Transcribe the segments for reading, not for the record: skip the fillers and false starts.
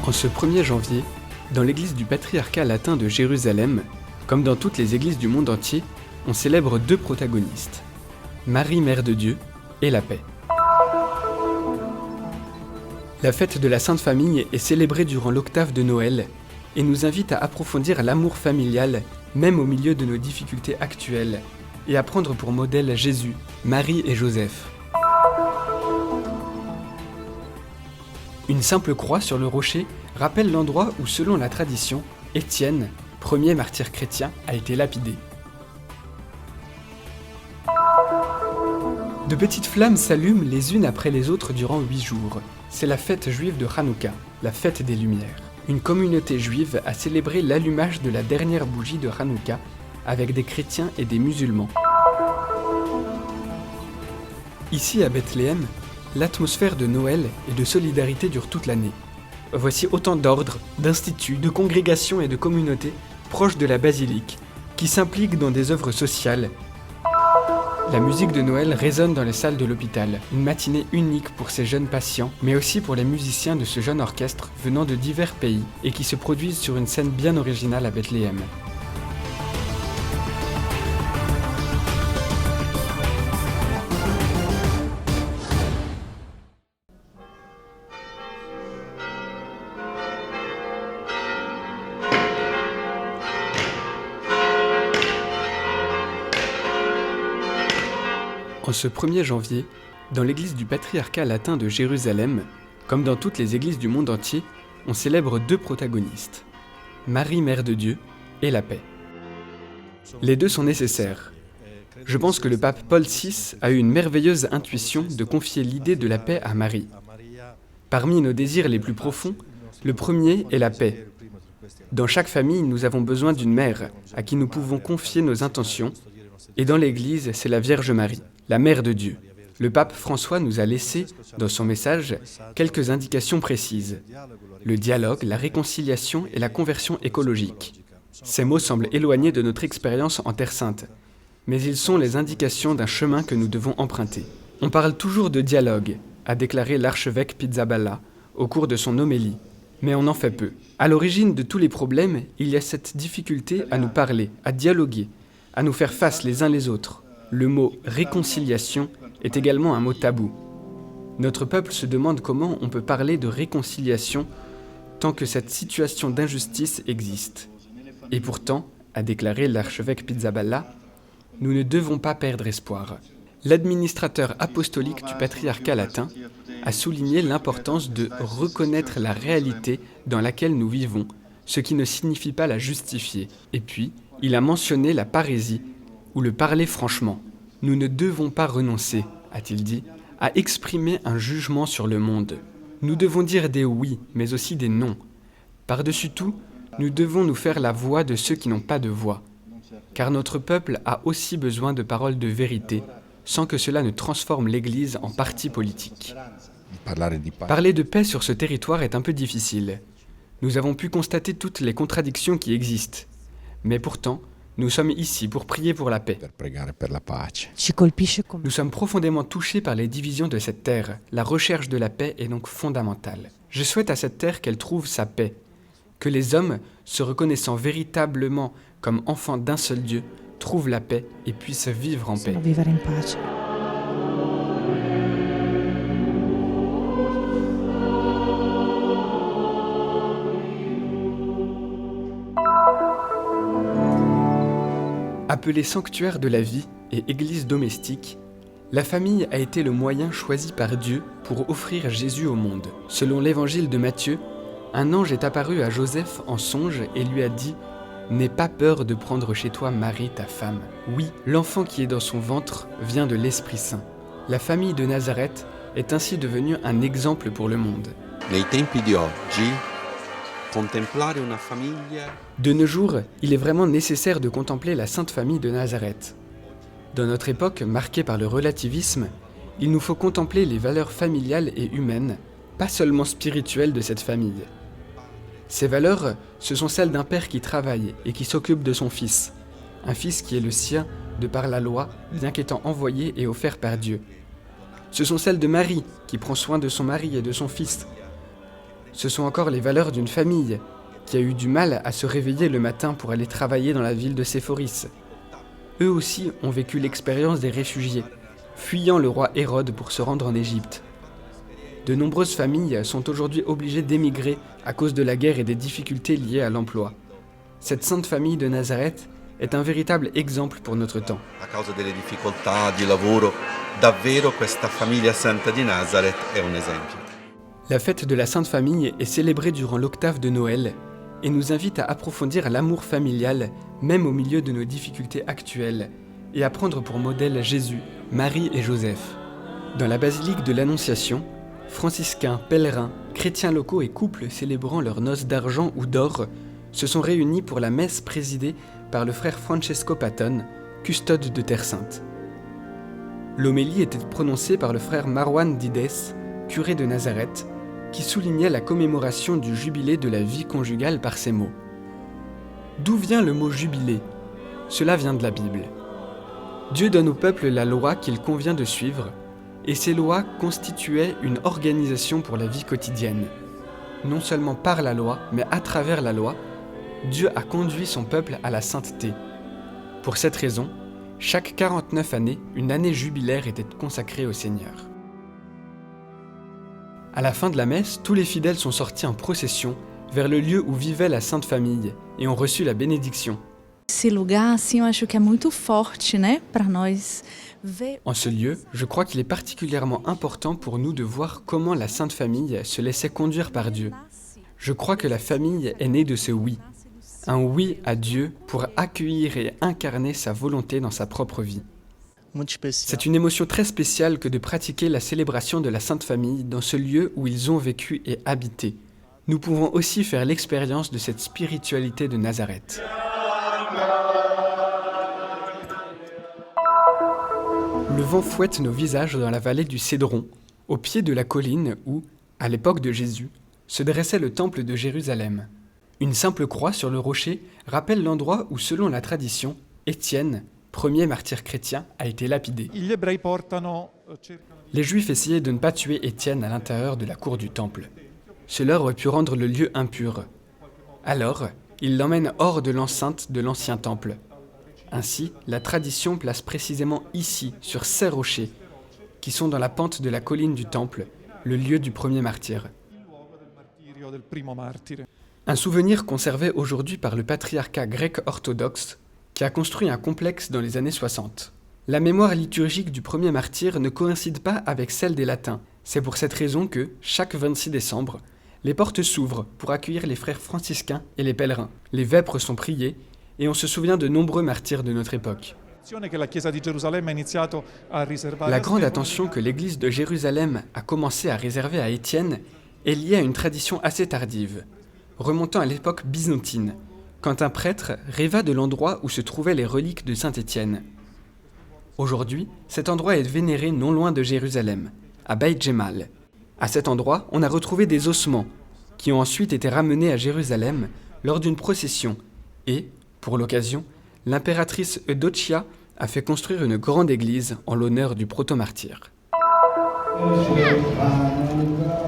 En ce 1er janvier, dans l'église du patriarcat latin de Jérusalem, comme dans toutes les églises du monde entier, on célèbre deux protagonistes, Marie, Mère de Dieu, et la paix. La fête de la Sainte Famille est célébrée durant l'octave de Noël et nous invite à approfondir l'amour familial, même au milieu de nos difficultés actuelles, et à prendre pour modèle Jésus, Marie et Joseph. Une simple croix sur le rocher rappelle l'endroit où, selon la tradition, Étienne, premier martyr chrétien, a été lapidé. De petites flammes s'allument les unes après les autres durant 8 jours. C'est la fête juive de Hanouka, la fête des Lumières. Une communauté juive a célébré l'allumage de la dernière bougie de Hanouka avec des chrétiens et des musulmans. Ici à Bethléem, l'atmosphère de Noël et de solidarité dure toute l'année. Voici autant d'ordres, d'instituts, de congrégations et de communautés proches de la basilique qui s'impliquent dans des œuvres sociales. La musique de Noël résonne dans les salles de l'hôpital, une matinée unique pour ces jeunes patients, mais aussi pour les musiciens de ce jeune orchestre venant de divers pays et qui se produisent sur une scène bien originale à Bethléem. En ce 1er janvier, dans l'église du patriarcat latin de Jérusalem, comme dans toutes les églises du monde entier, on célèbre deux protagonistes, Marie, Mère de Dieu, et la paix. Les deux sont nécessaires. Je pense que le pape Paul VI a eu une merveilleuse intuition de confier l'idée de la paix à Marie. Parmi nos désirs les plus profonds, le premier est la paix. Dans chaque famille, nous avons besoin d'une mère à qui nous pouvons confier nos intentions, et dans l'Église, c'est la Vierge Marie, la Mère de Dieu. Le pape François nous a laissé, dans son message, quelques indications précises. Le dialogue, la réconciliation et la conversion écologique. Ces mots semblent éloignés de notre expérience en Terre Sainte, mais ils sont les indications d'un chemin que nous devons emprunter. On parle toujours de dialogue, a déclaré l'archevêque Pizzaballa au cours de son homélie, mais on en fait peu. À l'origine de tous les problèmes, il y a cette difficulté à nous parler, à dialoguer, à nous faire face les uns les autres. Le mot « réconciliation » est également un mot tabou. Notre peuple se demande comment on peut parler de réconciliation tant que cette situation d'injustice existe. Et pourtant, a déclaré l'archevêque Pizzaballa, nous ne devons pas perdre espoir. L'administrateur apostolique du patriarcat latin a souligné l'importance de reconnaître la réalité dans laquelle nous vivons, ce qui ne signifie pas la justifier. Et puis, il a mentionné la parésie, ou le parler franchement. Nous ne devons pas renoncer, a-t-il dit, à exprimer un jugement sur le monde. Nous devons dire des oui, mais aussi des non. Par-dessus tout, nous devons nous faire la voix de ceux qui n'ont pas de voix. Car notre peuple a aussi besoin de paroles de vérité, sans que cela ne transforme l'Église en parti politique. Parler de paix sur ce territoire est un peu difficile. Nous avons pu constater toutes les contradictions qui existent. Mais pourtant, nous sommes ici pour prier pour la paix. Nous sommes profondément touchés par les divisions de cette terre. La recherche de la paix est donc fondamentale. Je souhaite à cette terre qu'elle trouve sa paix, que les hommes, se reconnaissant véritablement comme enfants d'un seul Dieu, trouvent la paix et puissent vivre en paix. Appelée sanctuaire de la vie et église domestique, la famille a été le moyen choisi par Dieu pour offrir Jésus au monde. Selon l'évangile de Matthieu, un ange est apparu à Joseph en songe et lui a dit « N'aie pas peur de prendre chez toi Marie, ta femme. Oui, l'enfant qui est dans son ventre vient de l'Esprit Saint. » La famille de Nazareth est ainsi devenue un exemple pour le monde. De nos jours, il est vraiment nécessaire de contempler la Sainte Famille de Nazareth. Dans notre époque marquée par le relativisme, il nous faut contempler les valeurs familiales et humaines, pas seulement spirituelles de cette famille. Ces valeurs, ce sont celles d'un père qui travaille et qui s'occupe de son fils, un fils qui est le sien de par la loi, bien qu'étant envoyé et offert par Dieu. Ce sont celles de Marie, qui prend soin de son mari et de son fils. Ce sont encore les valeurs d'une famille qui a eu du mal à se réveiller le matin pour aller travailler dans la ville de Séphoris. Eux aussi ont vécu l'expérience des réfugiés, fuyant le roi Hérode pour se rendre en Égypte. De nombreuses familles sont aujourd'hui obligées d'émigrer à cause de la guerre et des difficultés liées à l'emploi. Cette sainte famille de Nazareth est un véritable exemple pour notre temps. A causa delle difficoltà di lavoro, davvero questa famiglia santa di Nazareth è un esempio. La fête de la Sainte Famille est célébrée durant l'octave de Noël et nous invite à approfondir l'amour familial, même au milieu de nos difficultés actuelles, et à prendre pour modèle Jésus, Marie et Joseph. Dans la basilique de l'Annonciation, franciscains, pèlerins, chrétiens locaux et couples célébrant leurs noces d'argent ou d'or se sont réunis pour la messe présidée par le frère Francesco Patton, custode de Terre Sainte. L'homélie était prononcée par le frère Marwan Dides, curé de Nazareth, qui soulignait la commémoration du jubilé de la vie conjugale par ces mots. D'où vient le mot jubilé ? Cela vient de la Bible. Dieu donne au peuple la loi qu'il convient de suivre, et ces lois constituaient une organisation pour la vie quotidienne. Non seulement par la loi, mais à travers la loi, Dieu a conduit son peuple à la sainteté. Pour cette raison, chaque 49 années, une année jubilaire était consacrée au Seigneur. À la fin de la messe, tous les fidèles sont sortis en procession vers le lieu où vivait la Sainte Famille et ont reçu la bénédiction. Esse lugar, assim, eu acho que é muito forte, né, para nós ver. En ce lieu, je crois qu'il est particulièrement important pour nous de voir comment la Sainte Famille se laissait conduire par Dieu. Je crois que la famille est née de ce oui. Un oui à Dieu pour accueillir et incarner sa volonté dans sa propre vie. C'est une émotion très spéciale que de pratiquer la célébration de la Sainte Famille dans ce lieu où ils ont vécu et habité. Nous pouvons aussi faire l'expérience de cette spiritualité de Nazareth. Le vent fouette nos visages dans la vallée du Cédron, au pied de la colline où, à l'époque de Jésus, se dressait le temple de Jérusalem. Une simple croix sur le rocher rappelle l'endroit où, selon la tradition, Étienne, premier martyr chrétien, a été lapidé. Les Juifs essayaient de ne pas tuer Étienne à l'intérieur de la cour du temple. Cela aurait pu rendre le lieu impur. Alors, ils l'emmènent hors de l'enceinte de l'ancien temple. Ainsi, la tradition place précisément ici, sur ces rochers, qui sont dans la pente de la colline du temple, le lieu du premier martyr. Un souvenir conservé aujourd'hui par le patriarcat grec orthodoxe, qui a construit un complexe dans les années 60. La mémoire liturgique du premier martyr ne coïncide pas avec celle des latins. C'est pour cette raison que, chaque 26 décembre, les portes s'ouvrent pour accueillir les frères franciscains et les pèlerins. Les vêpres sont priées et on se souvient de nombreux martyrs de notre époque. La grande attention que l'Église de Jérusalem a commencé à réserver à Étienne est liée à une tradition assez tardive, remontant à l'époque byzantine, quand un prêtre rêva de l'endroit où se trouvaient les reliques de saint Étienne. Aujourd'hui, cet endroit est vénéré non loin de Jérusalem, à Beit Jemal. À cet endroit, on a retrouvé des ossements, qui ont ensuite été ramenés à Jérusalem lors d'une procession, et, pour l'occasion, l'impératrice Eudochia a fait construire une grande église en l'honneur du proto-martyr.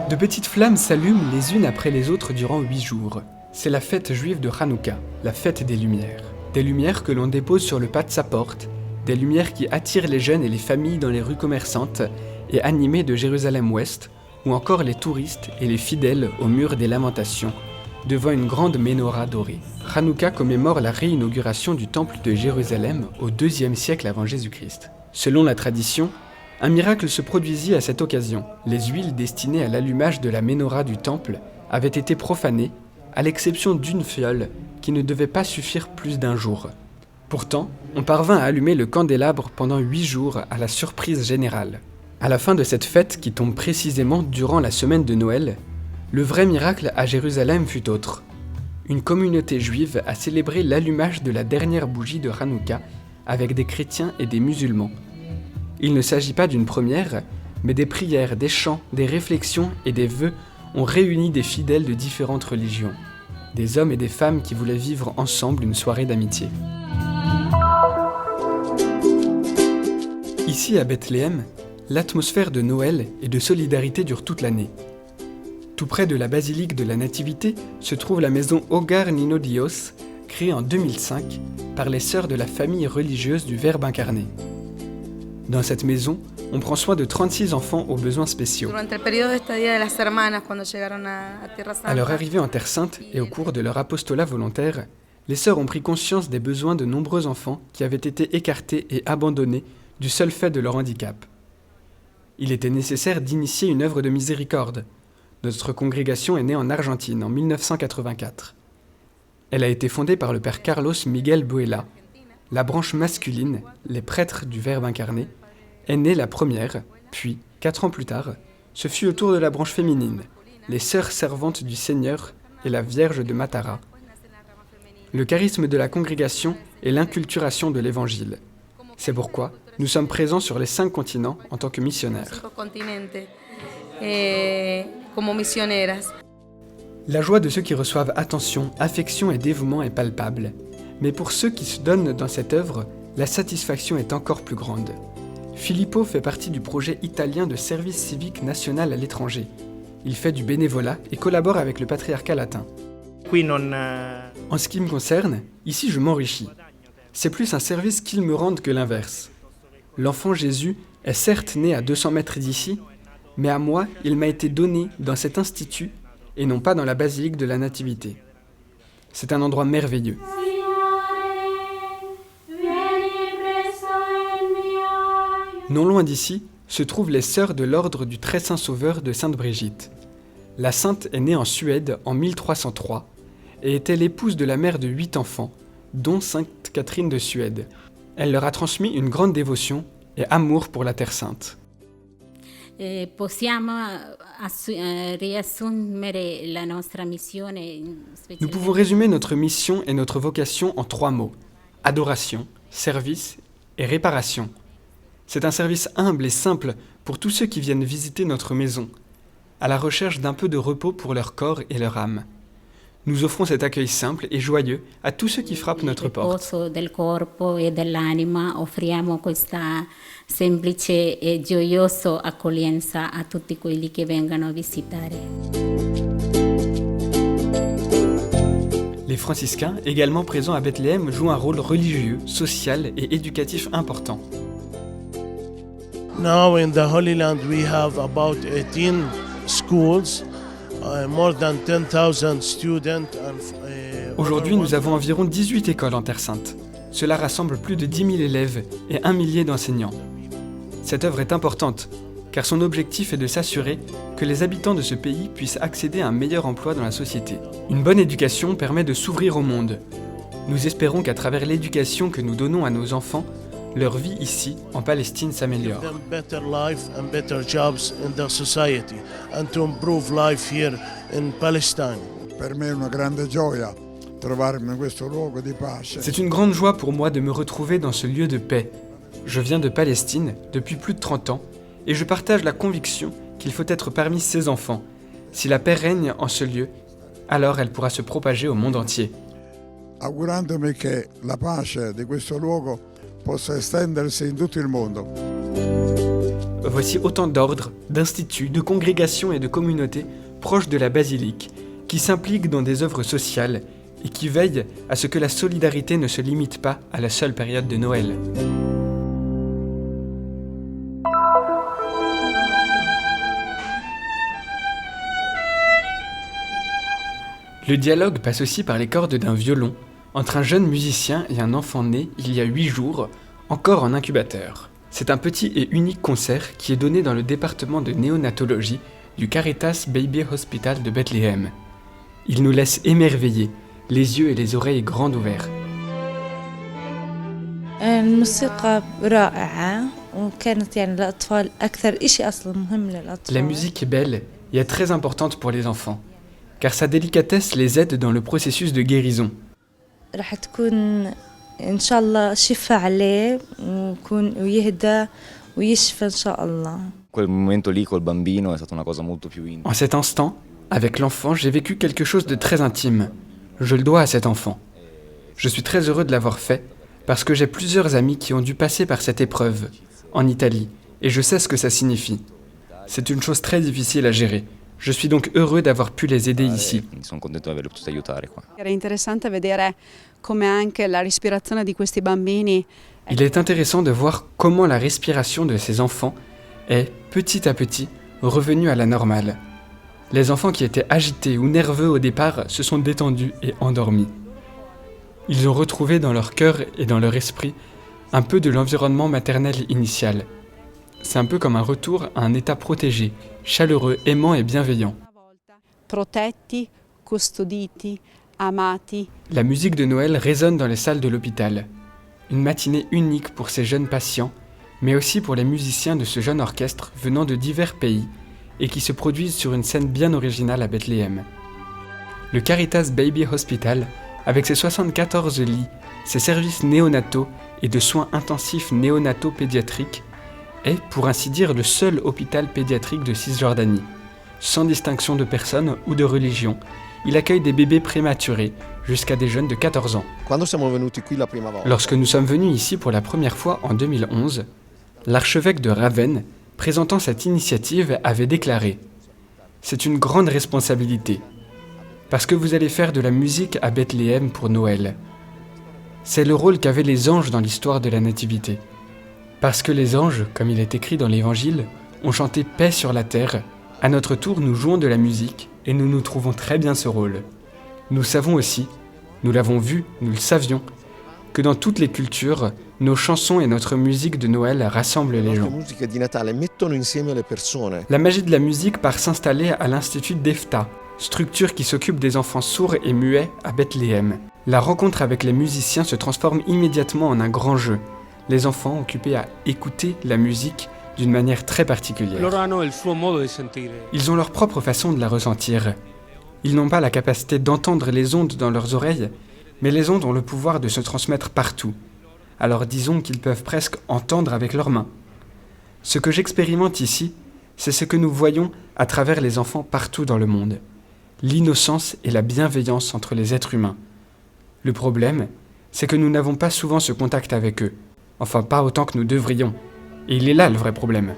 De petites flammes s'allument les unes après les autres durant 8 jours. C'est la fête juive de Hanouka, la fête des lumières. Des lumières que l'on dépose sur le pas de sa porte, des lumières qui attirent les jeunes et les familles dans les rues commerçantes et animées de Jérusalem-Ouest, ou encore les touristes et les fidèles au mur des lamentations, devant une grande menorah dorée. Hanouka commémore la réinauguration du temple de Jérusalem au IIe siècle avant Jésus-Christ. Selon la tradition, un miracle se produisit à cette occasion. Les huiles destinées à l'allumage de la menorah du temple avaient été profanées, à l'exception d'une fiole qui ne devait pas suffire plus d'1 jour. Pourtant, on parvint à allumer le candélabre pendant 8 jours à la surprise générale. À la fin de cette fête qui tombe précisément durant la semaine de Noël, le vrai miracle à Jérusalem fut autre. Une communauté juive a célébré l'allumage de la dernière bougie de Hanouka avec des chrétiens et des musulmans. Il ne s'agit pas d'une première, mais des prières, des chants, des réflexions et des vœux ont réuni des fidèles de différentes religions, des hommes et des femmes qui voulaient vivre ensemble une soirée d'amitié. Ici à Bethléem, l'atmosphère de Noël et de solidarité dure toute l'année. Tout près de la basilique de la Nativité se trouve la maison Hogar Niño Dios, créée en 2005 par les sœurs de la famille religieuse du Verbe incarné. Dans cette maison, on prend soin de 36 enfants aux besoins spéciaux. À leur arrivée en Terre Sainte et au cours de leur apostolat volontaire, les sœurs ont pris conscience des besoins de nombreux enfants qui avaient été écartés et abandonnés du seul fait de leur handicap. Il était nécessaire d'initier une œuvre de miséricorde. Notre congrégation est née en Argentine en 1984. Elle a été fondée par le père Carlos Miguel Buela. La branche masculine, les prêtres du Verbe incarné, est née la première, puis, 4 ans plus tard, ce fut au tour de la branche féminine, les sœurs servantes du Seigneur et la Vierge de Matara. Le charisme de la congrégation est l'inculturation de l'Évangile. C'est pourquoi nous sommes présents sur les 5 continents en tant que missionnaires. La joie de ceux qui reçoivent attention, affection et dévouement est palpable. Mais pour ceux qui se donnent dans cette œuvre, la satisfaction est encore plus grande. Filippo fait partie du projet italien de service civique national à l'étranger. Il fait du bénévolat et collabore avec le patriarcat latin. En ce qui me concerne, ici je m'enrichis. C'est plus un service qu'ils me rendent que l'inverse. L'enfant Jésus est certes né à 200 mètres d'ici, mais à moi, il m'a été donné dans cet institut et non pas dans la basilique de la Nativité. C'est un endroit merveilleux. Non loin d'ici se trouvent les sœurs de l'ordre du Très Saint Sauveur de Sainte Brigitte. La sainte est née en Suède en 1303 et était l'épouse de la mère de 8 enfants, dont Sainte Catherine de Suède. Elle leur a transmis une grande dévotion et amour pour la Terre Sainte. Nous pouvons résumer notre mission et notre vocation en 3 mots: adoration, service et réparation. C'est un service humble et simple pour tous ceux qui viennent visiter notre maison, à la recherche d'un peu de repos pour leur corps et leur âme. Nous offrons cet accueil simple et joyeux à tous ceux qui frappent notre porte. Les franciscains, également présents à Bethléem, jouent un rôle religieux, social et éducatif important. Now in the Holy Land we have about 18 schools, more than 10,000 students. Aujourd'hui, nous avons environ 18 écoles en Terre Sainte. Cela rassemble plus de 10 000 élèves et 1 millier d'enseignants. Cette œuvre est importante, car son objectif est de s'assurer que les habitants de ce pays puissent accéder à un meilleur emploi dans la société. Une bonne éducation permet de s'ouvrir au monde. Nous espérons qu'à travers l'éducation que nous donnons à nos enfants, leur vie ici, en Palestine, s'améliore. C'est une grande joie pour moi de me retrouver dans ce lieu de paix. Je viens de Palestine depuis plus de 30 ans et je partage la conviction qu'il faut être parmi ces enfants. Si la paix règne en ce lieu, alors elle pourra se propager au monde entier. Augurandomi che la pace di questo luogo possa estendersi in tutto il mondo. Voici autant d'ordres, d'instituts, de congrégations et de communautés proches de la basilique qui s'impliquent dans des œuvres sociales et qui veillent à ce que la solidarité ne se limite pas à la seule période de Noël. Le dialogue passe aussi par les cordes d'un violon entre un jeune musicien et un enfant né il y a 8 jours, encore en incubateur. C'est un petit et unique concert qui est donné dans le département de néonatologie du Caritas Baby Hospital de Bethléem. Il nous laisse émerveillés, les yeux et les oreilles grands ouverts. La musique est belle et est très importante pour les enfants, car sa délicatesse les aide dans le processus de guérison. En cet instant, avec l'enfant, j'ai vécu quelque chose de très intime. Je le dois à cet enfant. Je suis très heureux de l'avoir fait, parce que j'ai plusieurs amis qui ont dû passer par cette épreuve, en Italie, et je sais ce que ça signifie. C'est une chose très difficile à gérer. Je suis donc heureux d'avoir pu les aider ici. Quindi sono contento di averli potuti aiutare qua. Era interessante vedere come anche la respirazione di questi bambini Il est intéressant de voir comment la respiration de ces enfants est, petit à petit, revenue à la normale. Les enfants qui étaient agités ou nerveux au départ se sont détendus et endormis. Ils ont retrouvé dans leur cœur et dans leur esprit un peu de l'environnement maternel initial. C'est un peu comme un retour à un état protégé, chaleureux, aimant et bienveillant. protetti, custoditi, amati. La musique de Noël résonne dans les salles de l'hôpital. Une matinée unique pour ces jeunes patients, mais aussi pour les musiciens de ce jeune orchestre venant de divers pays et qui se produisent sur une scène bien originale à Bethléem. Le Caritas Baby Hospital, avec ses 74 lits, ses services néonataux et de soins intensifs néonataux pédiatriques, est, pour ainsi dire, le seul hôpital pédiatrique de Cisjordanie. Sans distinction de personne ou de religion, il accueille des bébés prématurés jusqu'à des jeunes de 14 ans. Quando siamo venuti qui la prima volta, Lorsque nous sommes venus ici pour la première fois en 2011, l'archevêque de Ravenne, présentant cette initiative, avait déclaré « C'est une grande responsabilité, parce que vous allez faire de la musique à Bethléem pour Noël. C'est le rôle qu'avaient les anges dans l'histoire de la Nativité. Parce que les anges, comme il est écrit dans l'Évangile, ont chanté paix sur la terre, à notre tour nous jouons de la musique et nous nous trouvons très bien ce rôle. Nous savons aussi, nous l'avons vu, nous le savions, que dans toutes les cultures, nos chansons et notre musique de Noël rassemblent les le gens. musiche di Natale mettono insieme le persone. La magie de la musique part s'installer à l'Institut d'Efta, structure qui s'occupe des enfants sourds et muets à Bethléem. La rencontre avec les musiciens se transforme immédiatement en un grand jeu, les enfants occupés à écouter la musique d'une manière très particulière. Ils ont leur propre façon de la ressentir. Ils n'ont pas la capacité d'entendre les ondes dans leurs oreilles, mais les ondes ont le pouvoir de se transmettre partout. Alors disons qu'ils peuvent presque entendre avec leurs mains. Ce que j'expérimente ici, c'est ce que nous voyons à travers les enfants partout dans le monde. L'innocence et la bienveillance entre les êtres humains. Le problème, c'est que nous n'avons pas souvent ce contact avec eux. Enfin, pas autant que nous devrions. Et il est là le vrai problème.